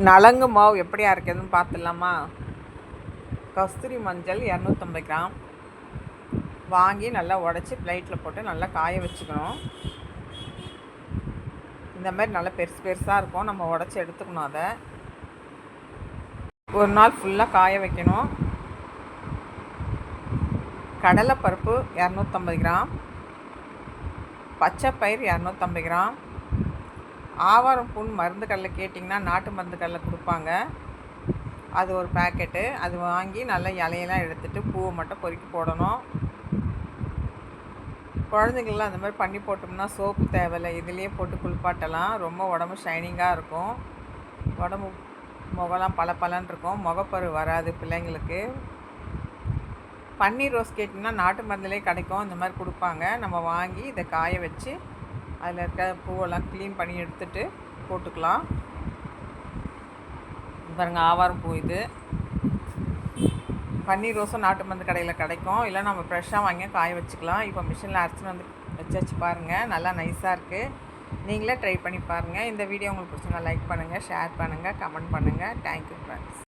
நலங்கு மாவு எப்படி அரைக்கிறதுன்னு பார்த்துடலாமா? கஸ்தூரி மஞ்சள் 250 கிராம் வாங்கி நல்லா உடச்சி பிளேட்டில் போட்டு நல்லா காய வச்சுக்கணும். இந்த மாதிரி நல்லா பெருசு பெருசாக இருக்கும். நம்ம உடச்சி எடுத்துக்கணும். அதை ஒரு நாள் ஃபுல்லாக காய வைக்கணும். கடலைப்பருப்பு 250 கிராம், பச்சைப்பயிர் 250 கிராம், ஆவாரம் பூன் மருந்து கடலை கேட்டிங்கன்னா நாட்டு மருந்து கடலை கொடுப்பாங்க. அது ஒரு பேக்கெட்டு. அது வாங்கி நல்லா இலையெல்லாம் எடுத்துகிட்டு பூவை மட்டும் பொறுக்கி போடணும். குழந்தைங்கள்லாம் அந்த மாதிரி பண்ணி போட்டோம்னா சோப்பு தேவையில்லை, இதுலேயே போட்டு குளிப்பாட்டலாம். ரொம்ப உடம்பு ஷைனிங்காக இருக்கும். உடம்பு முகலாம் பளபளன்னு இருக்கும். முகப்பரு வராது பிள்ளைங்களுக்கு. பன்னீர் ரோஸ் கேட்டிங்கன்னா நாட்டு மருந்துலேயே கிடைக்கும். இந்த மாதிரி கொடுப்பாங்க. நம்ம வாங்கி இதை காய வச்சு அதில் இருக்க பூவெல்லாம் க்ளீன் பண்ணி எடுத்துகிட்டு போட்டுக்கலாம். பாருங்கள், ஆவாரம் பூ. இது பன்னீர் ரோஸும் நாட்டு மருந்து கடையில் கிடைக்கும். இல்லை நம்ம ஃப்ரெஷ்ஷாக வாங்கி காய வச்சுக்கலாம். இப்போ மிஷினில் அரைச்சின்னு வந்து வச்சு பாருங்கள். நல்லா நைஸாக இருக்குது. நீங்களே ட்ரை பண்ணி பாருங்கள். இந்த வீடியோ உங்களுக்கு பிடிச்சிருந்தா லைக் பண்ணுங்கள், ஷேர் பண்ணுங்கள், கமெண்ட் பண்ணுங்கள். Thank you friends.